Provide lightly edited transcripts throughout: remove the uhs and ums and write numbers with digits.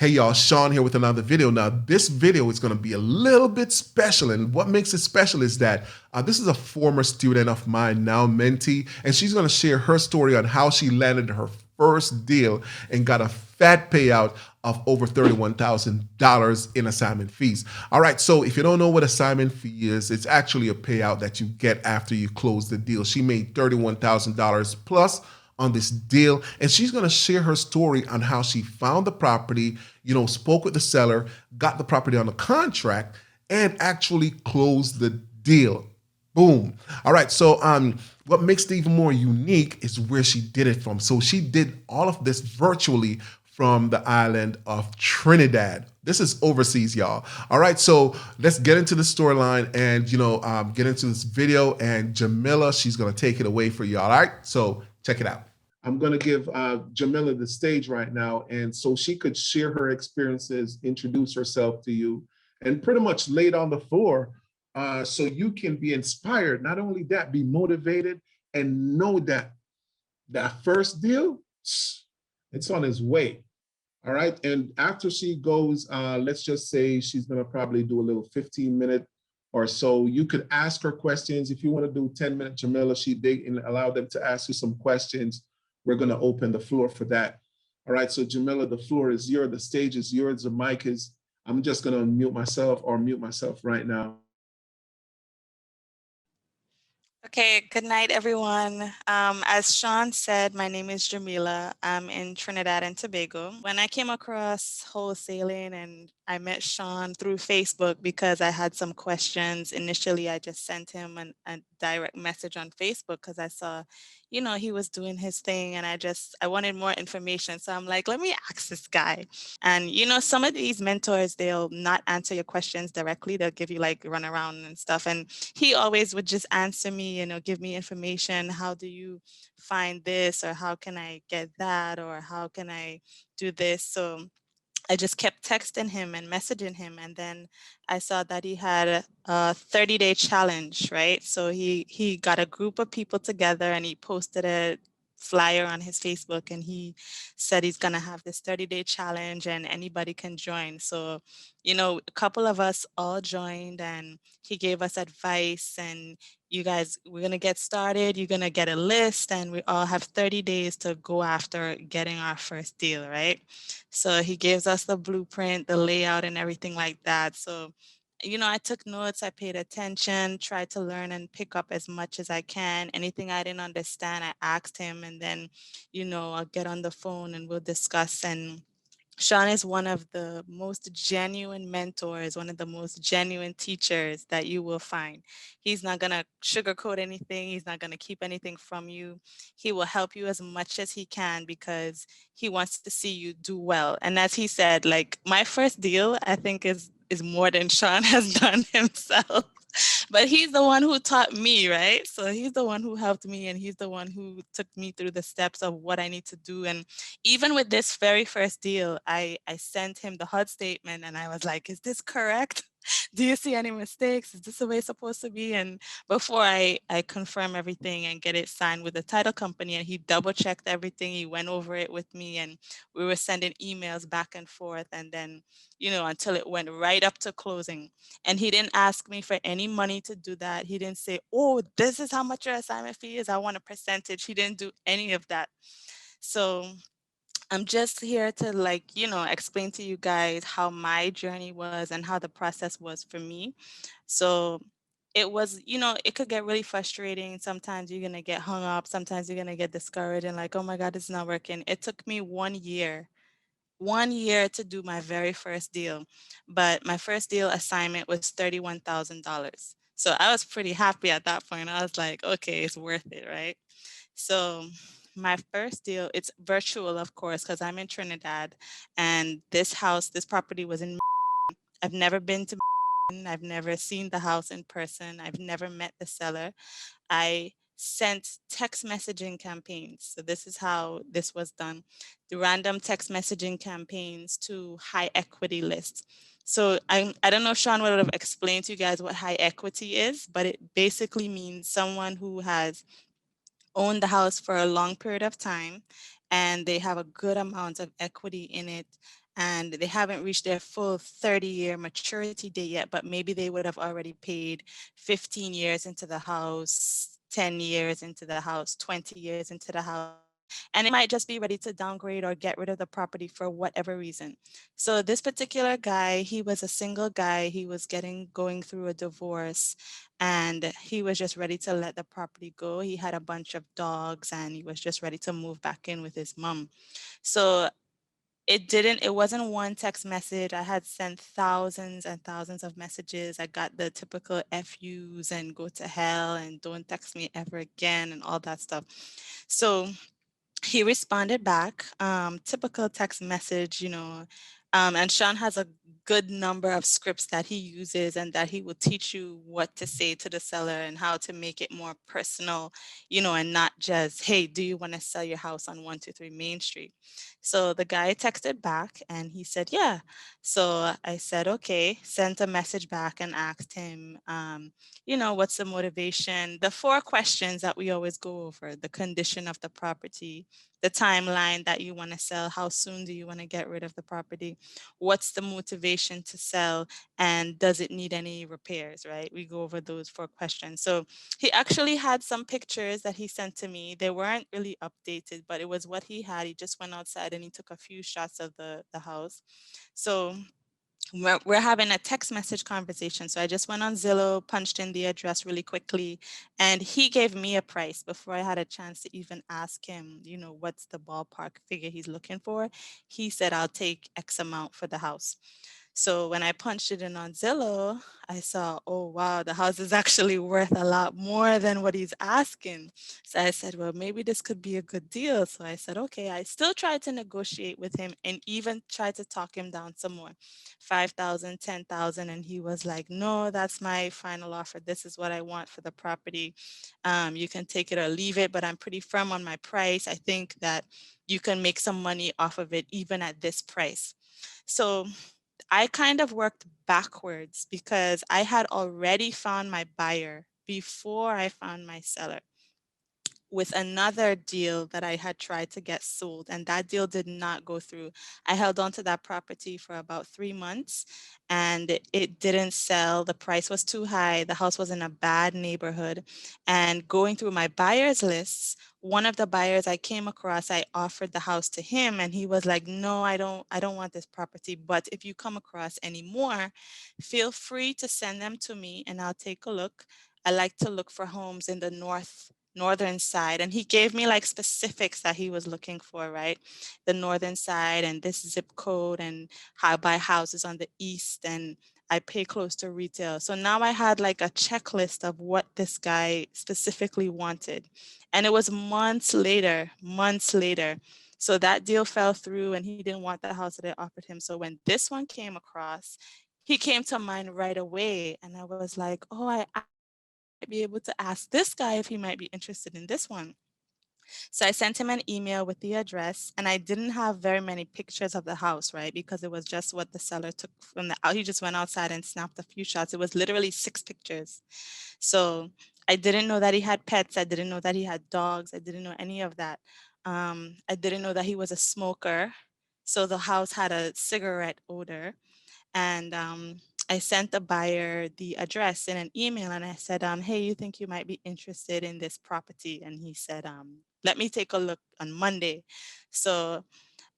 Hey y'all, Sean here with another video. Now, this video is going to be a little bit special, and what makes it special is that this is a former student of mine, now mentee, and she's going to share her story on how she landed her first deal and got a fat payout of over $31,000 in assignment fees. All right, so if you don't know what assignment fee is, it's actually a payout that you get after you close the deal. She made $31,000 plus on this deal, and she's going to share her story on how she found the property, spoke with the seller, got the property on the contract, and actually closed the deal. Boom. All right, so what makes it even more unique is where she did it from. So she did all of this virtually from the island of Trinidad. This is overseas, y'all. All right, so let's get into the storyline and get into this video. And Jamila, she's gonna take it away for you. All right, so check it out. I'm going to give Jamila the stage right now, and so she could share her experiences, introduce herself to you, and pretty much lay it on the floor so you can be inspired. Not only that, be motivated and know that that first deal, it's on its way. All right. And after she goes, let's just say she's going to probably do a little 15-minute or so. You could ask her questions. If you want to do 10-minute Jamila, they allow them to ask you some questions. We're going to open the floor for that. All right. So Jamila, the floor is yours. The stage is yours. The mic is, I'm just going to mute myself right now. Okay, good night, everyone. As Sean said, my name is Jamila. I'm in Trinidad and Tobago. When I came across wholesaling and I met Sean through Facebook because I had some questions. Initially, I just sent him a direct message on Facebook because I saw, he was doing his thing and I wanted more information. So I'm like, let me ask this guy. And, some of these mentors, they'll not answer your questions directly. They'll give you like runaround and stuff. And he always would just answer me, give me information. How do you find this? Or how can I get that? Or how can I do this? So I just kept texting him and messaging him. And then I saw that he had a 30-day challenge, right? So he got a group of people together and he posted a flyer on his Facebook and he said he's going to have this 30-day challenge and anybody can join. So, a couple of us all joined and he gave us advice and you guys, we're going to get started. You're going to get a list and we all have 30 days to go after getting our first deal, right? So he gives us the blueprint, the layout and everything like that. So, I took notes, I paid attention, tried to learn and pick up as much as I can. Anything I didn't understand, I asked him and then, I'll get on the phone and we'll discuss. And Sean is one of the most genuine mentors, one of the most genuine teachers that you will find. He's not going to sugarcoat anything. He's not going to keep anything from you. He will help you as much as he can because he wants to see you do well. And as he said, like my first deal, I think is more than Sean has done himself. But he's the one who taught me, right? So he's the one who helped me and he's the one who took me through the steps of what I need to do. And even with this very first deal, I sent him the HUD statement and I was like, is this correct? Do you see any mistakes? Is this the way it's supposed to be? And before I confirm everything and get it signed with the title company, and he double checked everything, he went over it with me and we were sending emails back and forth. And then, until it went right up to closing. And he didn't ask me for any money to do that. He didn't say, oh, this is how much your assignment fee is. I want a percentage. He didn't do any of that. So I'm just here to explain to you guys how my journey was and how the process was for me. So it was, it could get really frustrating. Sometimes you're going to get hung up. Sometimes you're going to get discouraged and like, oh my God, it's not working. It took me 1 year to do my very first deal. But my first deal assignment was $31,000. So I was pretty happy at that point. I was like, okay, it's worth it, right? So my first deal, it's virtual, of course, because I'm in Trinidad. And this property was in, I've never been to, I've never seen the house in person. I've never met the seller. I sent text messaging campaigns. So this is how this was done. The random text messaging campaigns to high equity lists. So I don't know if Sean would have explained to you guys what high equity is, but it basically means someone who has own the house for a long period of time and they have a good amount of equity in it and they haven't reached their full 30-year maturity date yet, but maybe they would have already paid 15 years into the house, 10 years into the house, 20 years into the house. And they might just be ready to downgrade or get rid of the property for whatever reason. So this particular guy, he was a single guy. He was going through a divorce, and he was just ready to let the property go. He had a bunch of dogs and he was just ready to move back in with his mom. So it wasn't one text message. I had sent thousands and thousands of messages. I got the typical FUs and go to hell and don't text me ever again and all that stuff. So he responded back, typical text message, and Sean has a good number of scripts that he uses and that he will teach you what to say to the seller and how to make it more personal, and not just, hey, do you want to sell your house on 123 Main Street? So the guy texted back and he said, yeah. So I said, okay, sent a message back and asked him, what's the motivation? The four questions that we always go over: the condition of the property, the timeline that you want to sell, how soon do you want to get rid of the property, what's the motivation to sell, and does it need any repairs, right? We go over those four questions. So he actually had some pictures that he sent to me. They weren't really updated, but it was what he had. He just went outside and he took a few shots of the house. So we're having a text message conversation. So I just went on Zillow, punched in the address really quickly, and he gave me a price before I had a chance to even ask him, what's the ballpark figure he's looking for. He said, I'll take X amount for the house. So when I punched it in on Zillow, I saw, oh wow, the house is actually worth a lot more than what he's asking. So I said, well, maybe this could be a good deal. So I said, okay. I still tried to negotiate with him and even tried to talk him down some more, 5,000, 10,000, and he was like, no, that's my final offer. This is what I want for the property. You can take it or leave it, but I'm pretty firm on my price. I think that you can make some money off of it even at this price. So I kind of worked backwards because I had already found my buyer before I found my seller with another deal that I had tried to get sold, and that deal did not go through. I held on to that property for about 3 months and it didn't sell. The price was too high. The house was in a bad neighborhood. And going through my buyers lists, one of the buyers I came across, I offered the house to him and he was like, no, I don't want this property. But if you come across any more, feel free to send them to me and I'll take a look. I like to look for homes in the northern side, and he gave me like specifics that he was looking for, right? The northern side and this zip code, and how I buy houses on the east, and I pay close to retail. So now I had like a checklist of what this guy specifically wanted, and it was months later. So that deal fell through and he didn't want the house that I offered him. So when this one came across, he came to mind right away, and I was like, oh, I might be able to ask this guy if he might be interested in this one. So I sent him an email with the address, and I didn't have very many pictures of the house, right? Because it was just what the seller took from the out. He just went outside and snapped a few shots. It was literally 6 pictures. So I didn't know that he had pets. I didn't know that he had dogs. I didn't know any of that. I didn't know that he was a smoker. So the house had a cigarette odor. And I sent the buyer the address in an email and I said, hey, you think you might be interested in this property? And he said, let me take a look on Monday. So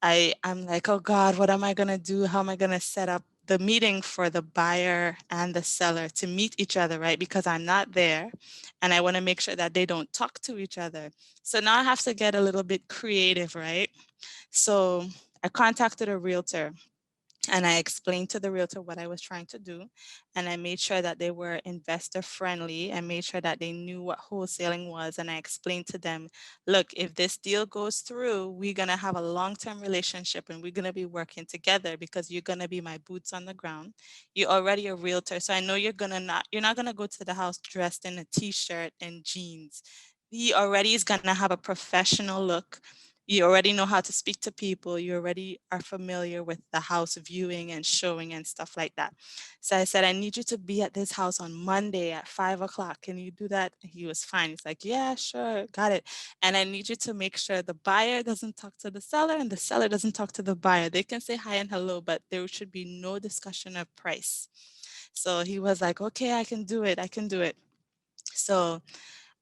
I'm like, oh God, what am I gonna do? How am I gonna set up the meeting for the buyer and the seller to meet each other, right? Because I'm not there and I want to make sure that they don't talk to each other. So now I have to get a little bit creative, right? So I contacted a realtor and I explained to the realtor what I was trying to do. And I made sure that they were investor friendly. I made sure that they knew what wholesaling was. And I explained to them, look, if this deal goes through, we're going to have a long-term relationship and we're going to be working together because you're going to be my boots on the ground. You're already a realtor. So I know you're not going to go to the house dressed in a t-shirt and jeans. He already is going to have a professional look. You already know how to speak to people. You already are familiar with the house viewing and showing and stuff like that. So I said, I need you to be at this house on Monday at 5 o'clock. Can you do that? He was fine. He's like, yeah, sure, got it. And I need you to make sure the buyer doesn't talk to the seller and the seller doesn't talk to the buyer. They can say hi and hello, but there should be no discussion of price. So he was like, okay, I can do it. I can do it. So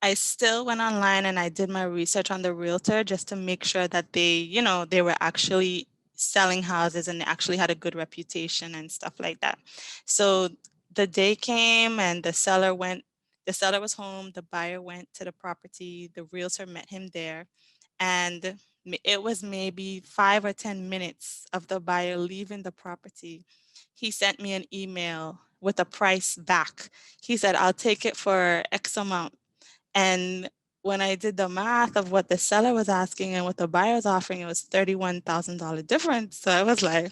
I still went online and I did my research on the realtor just to make sure that they were actually selling houses and they actually had a good reputation and stuff like that. So the day came and the seller was home, the buyer went to the property, the realtor met him there, and it was maybe 5 or 10 minutes of the buyer leaving the property. He sent me an email with a price back. He said, I'll take it for X amount. And when I did the math of what the seller was asking and what the buyer was offering, it was $31,000 difference. So I was like,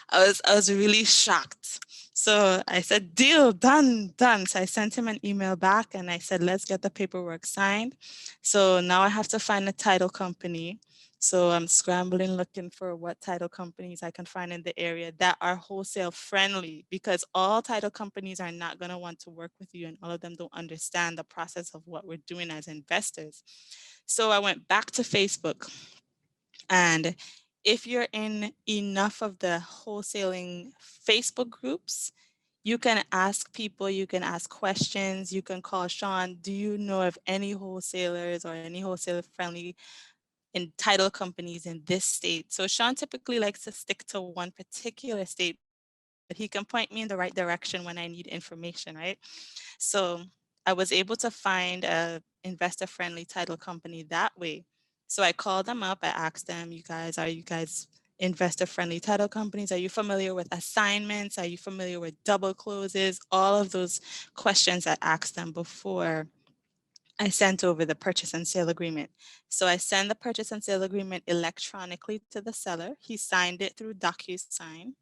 I was really shocked. So I said, deal, done, done. So I sent him an email back and I said, let's get the paperwork signed. So now I have to find a title company. So I'm scrambling looking for what title companies I can find in the area that are wholesale friendly, because all title companies are not going to want to work with you and all of them don't understand the process of what we're doing as investors. So I went back to Facebook, and if you're in enough of the wholesaling Facebook groups, you can ask people, you can ask questions, you can call Sean. Do you know of any wholesalers or any wholesaler friendly in title companies in this state? So Sean typically likes to stick to one particular state, but he can point me in the right direction when I need information, right? So I was able to find a investor friendly title company that way. So I called them up. I asked them, are you guys investor friendly title companies? Are you familiar with assignments? Are you familiar with double closes? All of those questions I asked them before I sent over the purchase and sale agreement. So I sent the purchase and sale agreement electronically to the seller. He signed it through DocuSign.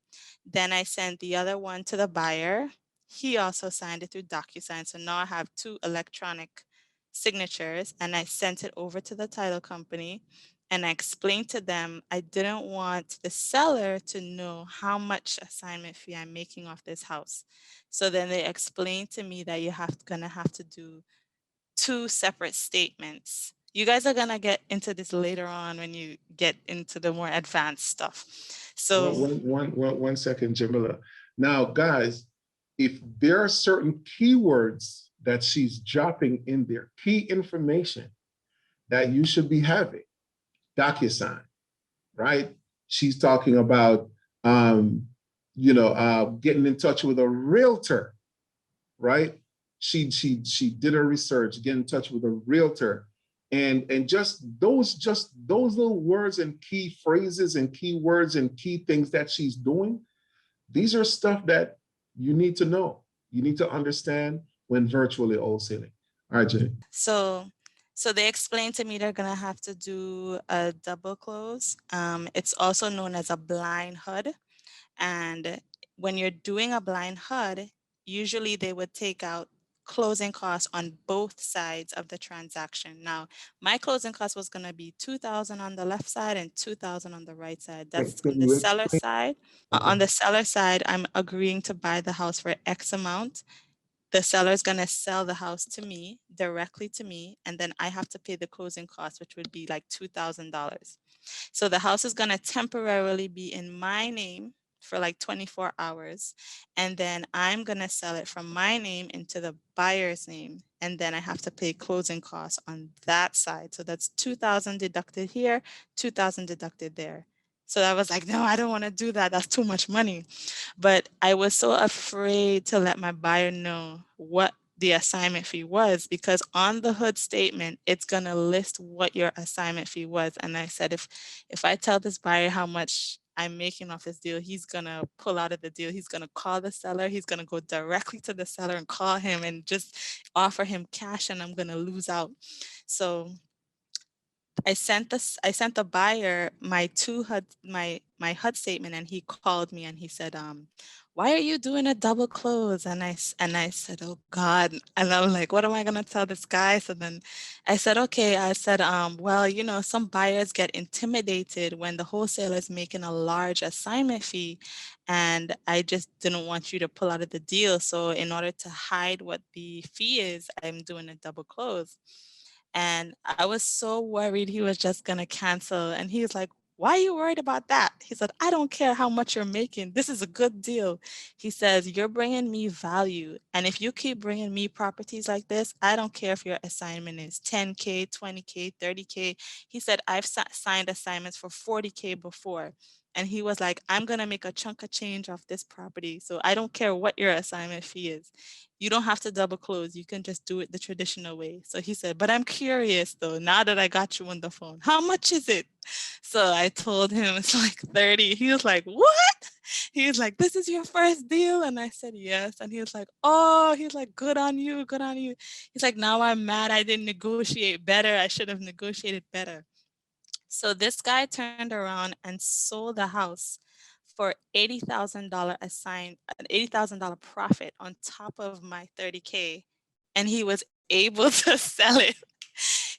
Then I sent the other one to the buyer. He also signed it through DocuSign. So now I have two electronic signatures, and I sent it over to the title company. And I explained to them I didn't want the seller to know how much assignment fee I'm making off this house. So then they explained to me that you're gonna have to do two separate statements. You guys are gonna get into this later on when you get into the more advanced stuff. So One second, Jamila. Now, guys, if there are certain keywords that she's dropping in there, key information that you should be having, DocuSign, right? She's talking about, getting in touch with a realtor, right? She did her research, get in touch with a realtor, and just those little words and key phrases and key words and key things that she's doing. These are stuff that you need to know. You need to understand when virtually wholesaling. All right, Jenny. so they explained to me they're gonna have to do a double close. It's also known as a blind HUD. And when you're doing a blind HUD, usually they would take out closing costs on both sides of the transaction. Now, my closing cost was going to be 2,000 on the left side and 2,000 on the right side. That's on Can the you seller explain? side. Okay. On the seller side, I'm agreeing to buy the house for X amount. The seller is going to sell the house to me, directly to me, and then I have to pay the closing costs, which would be like $2,000. So the house is going to temporarily be in my name for like 24 hours. And then I'm going to sell it from my name into the buyer's name. And then I have to pay closing costs on that side. So that's 2,000 deducted here, 2,000 deducted there. So I was like, no, I don't want to do that. That's too much money. But I was so afraid to let my buyer know what the assignment fee was, because on the hood statement it's going to list what your assignment fee was. And I said, if I tell this buyer how much I'm making off this deal, he's going to pull out of the deal. He's going to call the seller. He's going to go directly to the seller and call him and just offer him cash, and I'm going to lose out. So I sent the buyer my two HUD my HUD statement, and he called me and he said, "Why are you doing a double close?" And I said, "Oh God!" And I'm like, "What am I gonna tell this guy?" So then I said, "Okay." I said, "Well, you know, some buyers get intimidated when the wholesaler is making a large assignment fee, and I just didn't want you to pull out of the deal. So in order to hide what the fee is, I'm doing a double close." And I was so worried he was just gonna cancel. And he was like, "Why are you worried about that?" He said, "I don't care how much you're making. This is a good deal." He says, "You're bringing me value. And if you keep bringing me properties like this, I don't care if your assignment is 10K, 20K, 30K." He said, "I've signed assignments for 40K before." And he was like, "I'm going to make a chunk of change off this property. So I don't care what your assignment fee is. You don't have to double close. You can just do it the traditional way." So he said, "But I'm curious though, now that I got you on the phone, how much is it?" So I told him it's like 30. He was like, "What?" He was like, "This is your first deal?" And I said, "Yes." And he was like, "Oh," he's like, "Good on you, good on you." He's like, "Now I'm mad I didn't negotiate better. I should have negotiated better." So this guy turned around and sold the house for $80,000 assigned, an $80,000 profit on top of my 30K. And he was able to sell it.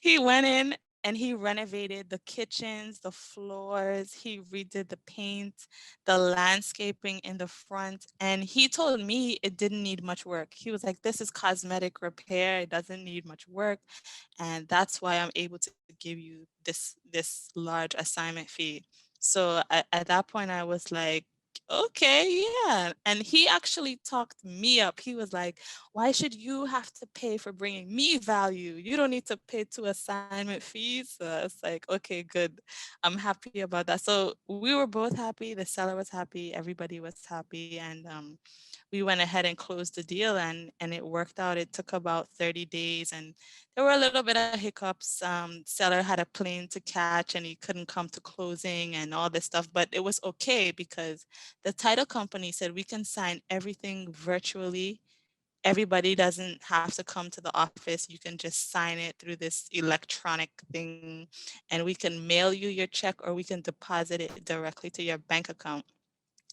He went in and he renovated the kitchens, the floors, he redid the paint, the landscaping in the front. And he told me it didn't need much work. He was like, "This is cosmetic repair. It doesn't need much work. And that's why I'm able to give you this large assignment fee." So at that point I was like, "Okay, yeah." And he actually talked me up. He was like, "Why should you have to pay for bringing me value? You don't need to pay two assignment fees." So it's like, "Okay, good." I'm happy about that. So we were both happy. The seller was happy. Everybody was happy. And we went ahead and closed the deal, and it worked out. It took about 30 days, and there were a little bit of hiccups. Seller had a plane to catch and he couldn't come to closing and all this stuff, but it was okay because the title company said we can sign everything virtually. Everybody doesn't have to come to the office. You can just sign it through this electronic thing, and we can mail you your check or we can deposit it directly to your bank account.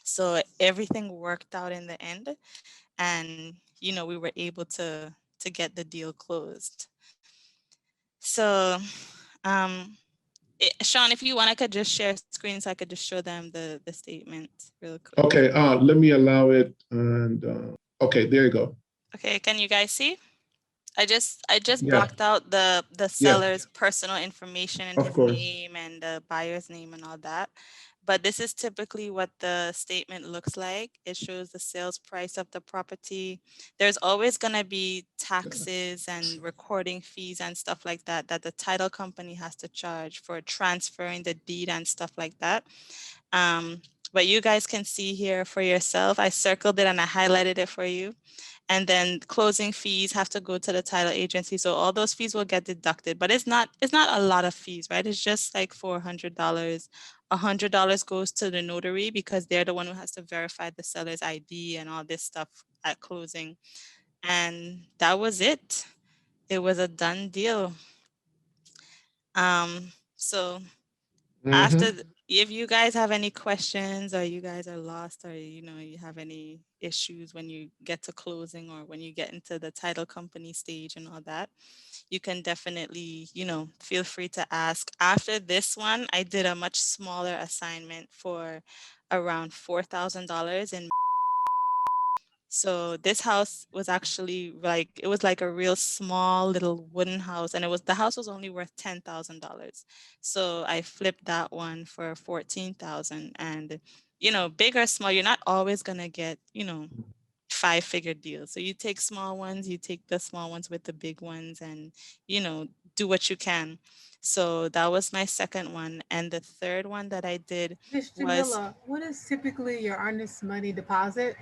So everything worked out in the end, and you know, we were able to get the deal closed. So um Sean, if you want, I could just share screen so I could just show them the statement real quick. Okay, let me allow it. And okay, there you go. Okay, can you guys see? I just Yeah, blocked out the yeah, seller's personal information and of his course. name and the buyer's name and all that. But this is typically what the statement looks like. It shows the sales price of the property. There's always going to be taxes and recording fees and stuff like that that the title company has to charge for transferring the deed and stuff like that. Um, but you guys can see here for yourself. I circled it and I highlighted it for you. And then closing fees have to go to the title agency. So all those fees will get deducted, but it's not a lot of fees, right? It's just like $400. $100 goes to the notary because they're the one who has to verify the seller's ID and all this stuff at closing. And that was it. It was a done deal. So after Mm-hmm. if you guys have any questions or you guys are lost or you have any issues when you get to closing or when you get into the title company stage and all that, you can definitely feel free to ask. After this one, I did a much smaller assignment for around $4,000. And so this house was actually like it was like a real small little wooden house, and the house was only worth $10,000. So I flipped that one for 14,000. And big or small, you're not always gonna get five-figure deals. So you take small ones, you take the small ones with the big ones, and you know do what you can. So that was my second one, and the third one that I did Miss was. Jamila, what is typically your earnest money deposit?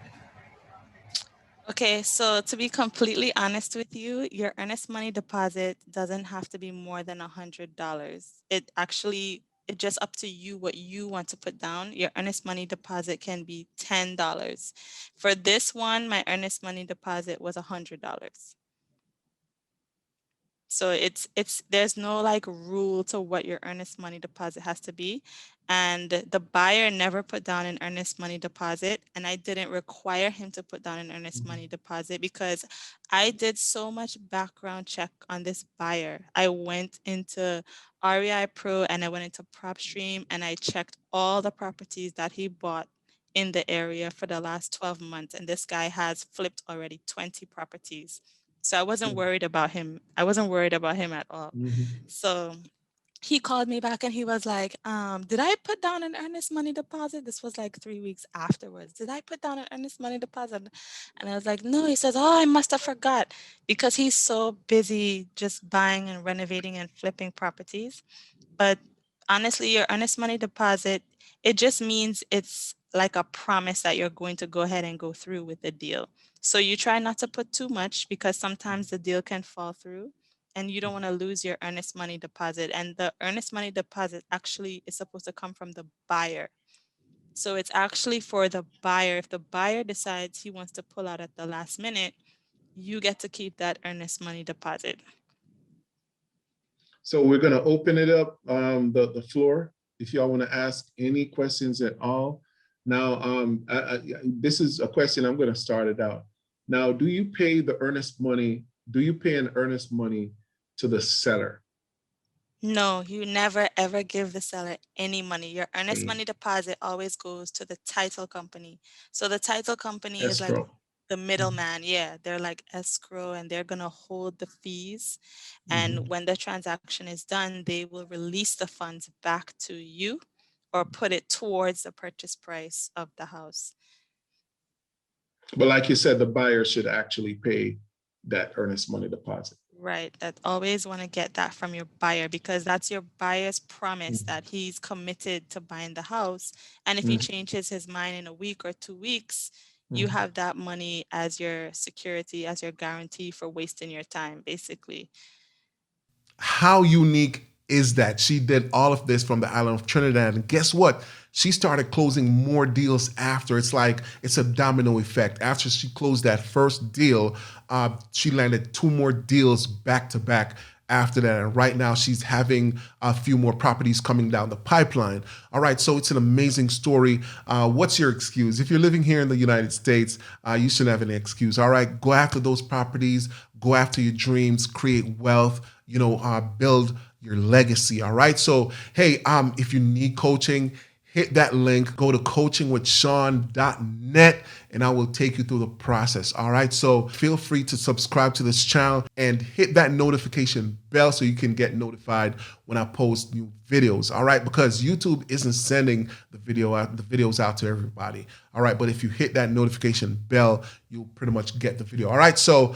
Okay, so to be completely honest with you, your earnest money deposit doesn't have to be more than $100. It just up to you what you want to put down. Your earnest money deposit can be $10. For this one, my earnest money deposit was $100. So it's there's no like rule to what your earnest money deposit has to be. And the buyer never put down an earnest money deposit, and I didn't require him to put down an earnest money deposit because I did so much background check on this buyer. I went into REI Pro and I went into PropStream and I checked all the properties that he bought in the area for the last 12 months, and this guy has flipped already 20 properties. So I wasn't worried about him. I wasn't worried about him at all. Mhm. So he called me back and he was like, did I put down an earnest money deposit? This was like 3 weeks afterwards. Did I put down an earnest money deposit? And I was like, no. He says, oh, I must have forgot because he's so busy just buying and renovating and flipping properties. But honestly, your earnest money deposit, it just means it's like a promise that you're going to go ahead and go through with the deal. So you try not to put too much because sometimes the deal can fall through and you don't want to lose your earnest money deposit. And the earnest money deposit actually is supposed to come from the buyer. So it's actually for the buyer. If the buyer decides he wants to pull out at the last minute, you get to keep that earnest money deposit. So we're going to open it up, the floor, if y'all want to ask any questions at all. Now, this is a question, I'm going to start it out. Now, do you pay the earnest money? Do you pay an earnest money to the seller? No, you never ever give the seller any money. Your earnest Okay. money deposit always goes to the title company. So the title company is like Escrow. the middleman. Yeah, they're like escrow and they're going to hold the fees. And Mhm. when the transaction is done, they will release the funds back to you or put it towards the purchase price of the house. But like you said, the buyer should actually pay that earnest money deposit. Right. That always want to get that from your buyer because that's your buyer's promise Mhm. that he's committed to buying the house. And if he Mhm. changes his mind in a week or 2 weeks, you Mhm. have that money as your security, as your guarantee for wasting your time, basically. How unique is that? She did all of this from the island of Trinidad. And guess what? She started closing more deals after. It's like it's a domino effect. After she closed that first deal, she landed two more deals back to back after that. And right now, she's having a few more properties coming down the pipeline. All right, so it's an amazing story. What's your excuse? If you're living here in the United States, you shouldn't have any excuse. All right, go after those properties, go after your dreams, create wealth, build your legacy. All right. So, hey, if you need coaching, hit that link, go to coachingwithsean.net, and I will take you through the process. All right. So feel free to subscribe to this channel and hit that notification bell so you can get notified when I post new videos. All right. Because YouTube isn't sending the videos out to everybody. All right. But if you hit that notification bell, you'll pretty much get the video. All right. So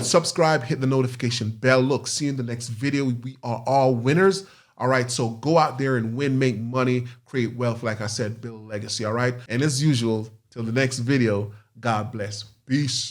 subscribe, hit the notification bell. Look, see you in the next video. We are all winners. All right, so go out there and win, make money, create wealth. Like I said, build a legacy. All right, and as usual, till the next video, God bless. Peace.